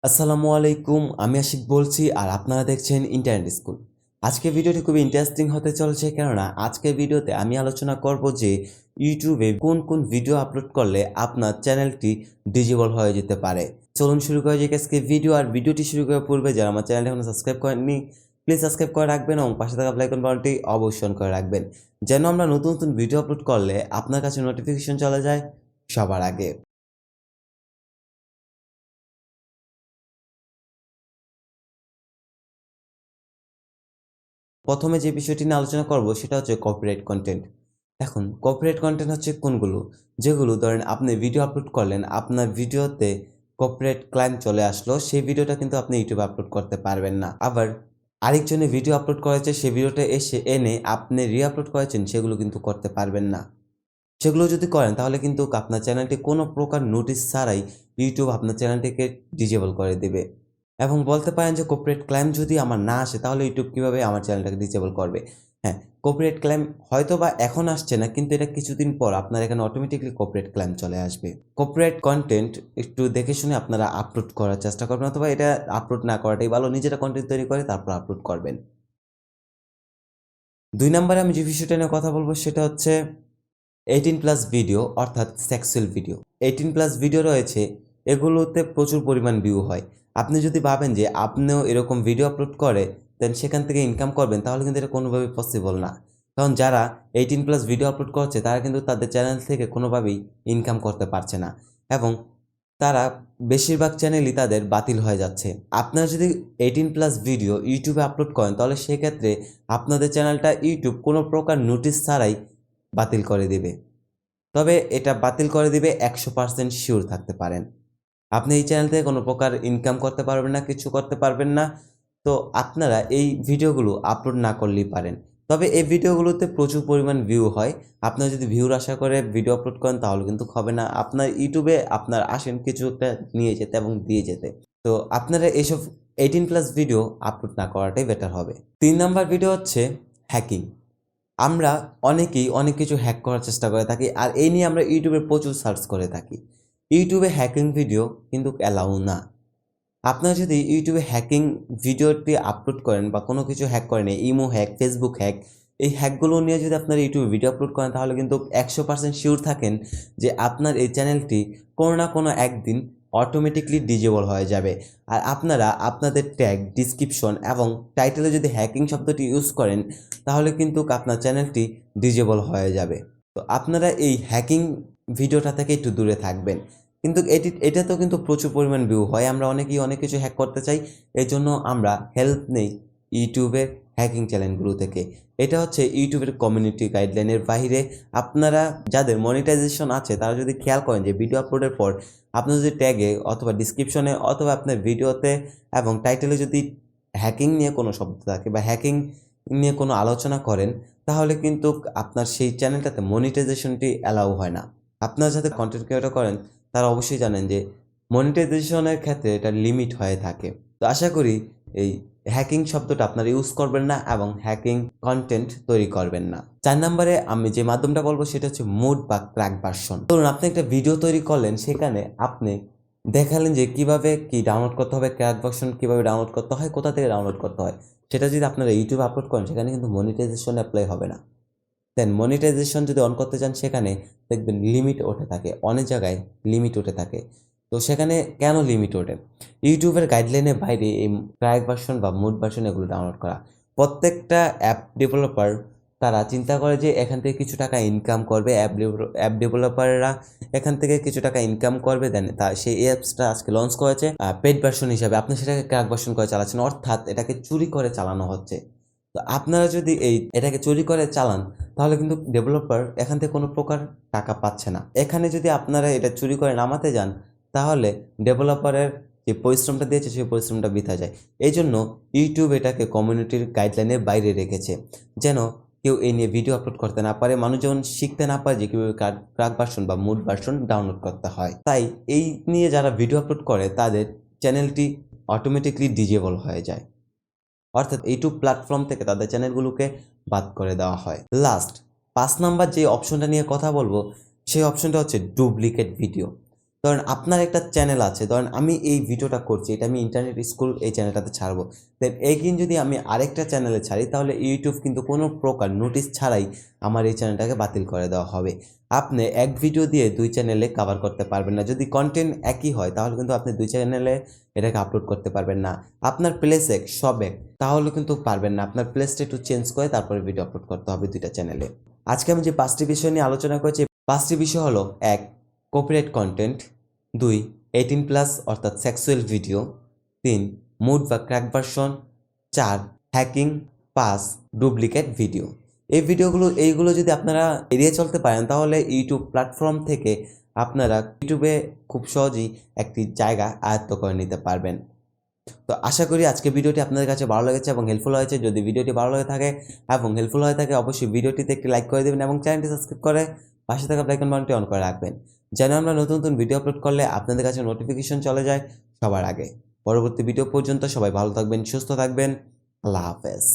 আসসালামু আলাইকুম, আমি আশিক বলছি আর আপনারা দেখছেন ইন্টারনেট স্কুল। আজকের ভিডিওটি খুবই ইন্টারেস্টিং হতে চলেছে, কেননা আজকের ভিডিওতে আমি আলোচনা করব যে ইউটিউবে কোন কোন ভিডিও আপলোড করলে আপনার চ্যানেলটি ডিজেবল হয়ে যেতে পারে। চলুন শুরু করা যাক আজকে ভিডিও। আর ভিডিওটি শুরু করার পূর্বে যারা আমার চ্যানেলটি এখনো সাবস্ক্রাইব করেননি প্লিজ সাবস্ক্রাইব করে রাখবেন এবং পাশে থাকা বেল আইকন বাটনটি অবশ্যই অন করে রাখবেন, যেন আমরা নতুন নতুন ভিডিও আপলোড করলে আপনার কাছে নোটিফিকেশন চলে যায় সবার আগে। প্রথমে যে বিষয়টি নিয়ে আলোচনা করব সেটা হচ্ছে কপিরাইট কন্টেন্ট। এখন কপিরাইট কন্টেন্ট হচ্ছে কোনগুলো, যেগুলো ধরেন আপনি ভিডিও আপলোড করলেন, আপনার ভিডিওতে কপিরাইট ক্লাইম চলে আসলো, সেই ভিডিওটা কিন্তু আপনি ইউটিউবে আপলোড করতে পারবেন না। আবার আরেকজনে ভিডিও আপলোড করেছে, সেই ভিডিওটা এনে আপনি রিআপলোড করেছেন, সেগুলো কিন্তু করতে পারবেন না। সেগুলো যদি করেন তাহলে কিন্তু আপনার চ্যানেলটি কোনো প্রকার নোটিশ ছাড়াই ইউটিউব আপনার চ্যানেলটিকে ডিজেবল করে দেবে। এবং বলতে পারেন যে কপিরাইট ক্লেম যদি আমার না আসে তাহলে ইউটিউব কীভাবে আমার চ্যানেলটাকে ডিসেবল করবে। হ্যাঁ, কপিরাইট ক্লেম হয়তো বা এখন আসছে না, কিন্তু এটা কিছুদিন পর আপনার এখানে অটোমেটিকলি কপিরাইট ক্লেম চলে আসবে। কপিরাইট কন্টেন্ট একটু দেখে শুনে আপনারা আপলোড করার চেষ্টা করবেন, অথবা এটা আপলোড না করাটাই ভালো, নিজেরা কন্টেন্ট তৈরি করে তারপর আপলোড করবেন। 2 নম্বরে আমি যে বিষয়টা নিয়ে কথা বলবো সেটা হচ্ছে 18+ ভিডিও, অর্থাৎ সেক্সুয়াল ভিডিও। 18+ ভিডিও রয়েছে, এগুলোতে প্রচুর পরিমাণ ভিউ হয়। আপনি যদি ভাবেন যে আপনিও এরকম ভিডিও আপলোড করে দেন সেখান থেকে ইনকাম করবেন, তাহলে কিন্তু এটা কোনোভাবেই পসিবল না। কারণ যারা 18+ ভিডিও আপলোড করছে তারা কিন্তু তাদের চ্যানেল থেকে কোনোভাবেই ইনকাম করতে পারছে না, এবং তারা বেশিরভাগ চ্যানেলই তাদের বাতিল হয়ে যাচ্ছে। আপনারা যদি 18+ ভিডিও ইউটিউবে আপলোড করেন তাহলে সেক্ষেত্রে আপনাদের চ্যানেলটা ইউটিউব কোনো প্রকার নোটিশ ছাড়াই বাতিল করে দিবে। তবে এটা বাতিল করে দিবে 100% শিওর থাকতে পারেন। আপনি এই চ্যানেল থেকে কোনো প্রকার ইনকাম করতে পারবেন না, কিছু করতে পারবেন না। তো আপনারা এই ভিডিওগুলো আপলোড না করলেই পারেন। তবে এই ভিডিওগুলোতে প্রচুর পরিমাণ ভিউ হয়। আপনারা যদি ভিউর আশা করে ভিডিও আপলোড করেন তাহলে কিন্তু হবে না। আপনার ইউটিউবে আপনার আসেন কিছু একটা নিয়ে যেতে এবং দিয়ে যেতে। তো আপনারা এইসব 18+ ভিডিও আপলোড না করাটাই বেটার হবে। 3 নাম্বার ভিডিও হচ্ছে হ্যাকিং। আমরা অনেকেই অনেক কিছু হ্যাক করার চেষ্টা করে থাকি, আর এই নিয়ে আমরা ইউটিউবে প্রচুর সার্চ করে থাকি। ইউটিউবে হ্যাকিং ভিডিও কিন্তু অ্যালাউ না। আপনারা যদি ইউটিউবে হ্যাকিং ভিডিওটি আপলোড করেন বা কোনো কিছু হ্যাক করেন, ইমো হ্যাক, ফেসবুক হ্যাক, এই হ্যাকগুলো নিয়ে যদি আপনারা ইউটিউবে ভিডিও আপলোড করেন তাহলে কিন্তু 100% শিওর থাকেন যে আপনার এই চ্যানেলটি কোনো না কোনো একদিন অটোমেটিকলি ডিজেবল হয়ে যাবে। আর আপনারা আপনাদের ট্যাগ, ডিসক্রিপশন এবং টাইটেলে যদি হ্যাকিং শব্দটি ইউজ করেন তাহলে কিন্তু আপনার চ্যানেলটি ডিজেবল হয়ে যাবে। তো আপনারা এই হ্যাকিং ভিডিওটা থেকে একটু দূরে থাকবেন। কিন্তু এটাতেও কিন্তু প্রচুর পরিমাণ ভিউ হয়। আমরা অনেকেই অনেক কিছু হ্যাক করতে চাই, এই জন্য আমরা হেল্প নেই ইউটিউবের হ্যাকিং চ্যানেলগুলো থেকে। এটা হচ্ছে ইউটিউবের কমিউনিটি গাইডলাইনের বাইরে। আপনারা যাদের মনিটাইজেশন আছে তারা যদি খেয়াল করেন যে ভিডিও আপলোডের পর আপনি যদি ট্যাগে অথবা ডিসক্রিপশনে অথবা আপনার ভিডিওতে এবং টাইটেলে যদি হ্যাকিং নিয়ে কোনো শব্দ থাকে বা হ্যাকিং নিয়ে কোনো আলোচনা করেন তাহলে কিন্তু আপনার সেই চ্যানেলটাতে মনিটাইজেশনটি অ্যালাউ হয় না। আপনারা যাতে কন্টেন্ট ক্রিয়েটর করেন তারা অবশ্যই জানেন যে মনিটাইজেশনের ক্ষেত্রে এটা লিমিট হয়ে থাকে। তো আশা করি এই হ্যাকিং শব্দটা আপনারা ইউজ করবেন না এবং হ্যাকিং কন্টেন্ট তৈরি করবেন না। 4 নম্বরে আমি যে মাধ্যমটা বলবো সেটা হচ্ছে মুড বা ক্র্যাক ভার্সন। ধরুন আপনি একটা ভিডিও তৈরি করলেন, সেখানে আপনি দেখালেন যে কিভাবে কি ডাউনলোড করতে হবে, ক্র্যাক ভার্সন কীভাবে ডাউনলোড করতে হয়, কোথা থেকে ডাউনলোড করতে হয়, সেটা যদি আপনারা ইউটিউবে আপলোড করেন সেখানে কিন্তু মনিটাইজেশন অ্যাপ্লাই হবে না। দেন মনিটাইজেশন যদি অন করতে চান সেখানে দেখবেন লিমিট ওঠে থাকে, অনেক জায়গায় লিমিট ওঠে থাকে। তো সেখানে কেন লিমিট ওঠে? ইউটিউবের গাইডলাইনের বাইরে এই ক্র্যাক ভার্সন বা মুড ভার্সন এগুলো ডাউনলোড করা। প্রত্যেকটা অ্যাপ ডেভেলপার তারা চিন্তা করে যে এখান থেকে কিছু টাকা ইনকাম করবে, অ্যাপ ডেভেলপাররা এখান থেকে কিছু টাকা ইনকাম করবে। দেন সেই অ্যাপসটা আজকে লঞ্চ করেছে পেড ভার্সন হিসাবে, আপনি সেটাকে ক্র্যাক ভার্সন করে চালাচ্ছেন, অর্থাৎ এটাকে চুরি করে চালানো হচ্ছে। তো আপনারা যদি এটাকে চুরি করে চালান তাহলে কিন্তু ডেভেলপার এখান থেকে কোনো প্রকার টাকা পাচ্ছে না। এখানে যদি আপনারা এটা চুরি করে নামাতে যান তাহলে ডেভেলপারের যে পরিশ্রমটা দিয়েছে সেই পরিশ্রমটা বৃথা যায়। এই জন্য ইউটিউব এটাকে কমিউনিটির গাইডলাইনের বাইরে রেখেছে, যেন কেউ এই নিয়ে ভিডিও আপলোড করতে না পারে, মানুষ যেমন শিখতে না পারে যে কীভাবে ক্র্যাক ভার্সন বা মুড ভার্সন ডাউনলোড করতে হয়। তাই এই নিয়ে যারা ভিডিও আপলোড করে তাদের চ্যানেলটি অটোমেটিকলি ডিজেবল হয়ে যায়, অর্থাৎ ইউটিউব প্ল্যাটফর্ম থেকে তাদের চ্যানেলগুলোকে বাদ করে দেওয়া হয়। লাস্ট 5 নাম্বার যে অপশনটা নিয়ে কথা বলবো সেই অপশনটা হচ্ছে ডুপ্লিকেট ভিডিও। ধরেন আপনার একটা চ্যানেল আছে, ধরেন আমি এই ভিডিওটা করছি, এটা আমি ইন্টারনেট স্কুল এই চ্যানেলটাতে ছাড়বো, দেন এগেইন যদি আমি আরেকটা চ্যানেলে ছাড়ি তাহলে ইউটিউব কিন্তু কোনো প্রকার নোটিশ ছাড়াই আমার এই চ্যানেলটাকে বাতিল করে দেওয়া হবে। আপনি এক ভিডিও দিয়ে দুই চ্যানেলে কভার করতে পারবেন না। যদি কন্টেন্ট একই হয় তাহলে কিন্তু আপনি দুই চ্যানেলে এটাকে আপলোড করতে পারবেন না। আপনার প্লেস এক সব এক তাহলে কিন্তু পারবেন না। আপনার প্লেসটা একটু চেঞ্জ করে তারপরে ভিডিও আপলোড করতে হবে দুইটা চ্যানেলে। আজকে আমি যে 5টি বিষয় নিয়ে আলোচনা করেছি, 5টি বিষয় হলো: 1. Copyright content, 2. 18+ অর্থাৎ সেক্সুয়াল ভিডিও, 3. মুড বা crack version, 4. Hacking, 5. Duplicate video. এইগুলো যদি আপনারা এড়িয়ে চলতে পারেন তাহলে ইউটিউব প্ল্যাটফর্ম থেকে আপনারা ইউটিউবে খুব সহজেই একটি জায়গা আয়ত্ত করে নিতে পারবেন। তো আশা করি আজকে ভিডিওটি আপনাদের কাছে ভালো লেগেছে এবং হেল্পফুল হয়েছে। যদি ভিডিওটি ভালো লেগে থাকে এবং হেল্পফুল হয়ে থাকে অবশ্যই ভিডিওটিতে একটি লাইক করে দেবেন এবং চ্যানেলটি সাবস্ক্রাইব করে পাশে থাকা বেল আইকনটি অন করে রাখবেন, যেন আমরা নতুন নতুন ভিডিও আপলোড করলে আপনাদের কাছে নোটিফিকেশন চলে যায় সবার আগে। পরবর্তী ভিডিও পর্যন্ত সবাই ভালো থাকবেন, সুস্থ থাকবেন। আল্লাহ হাফেজ।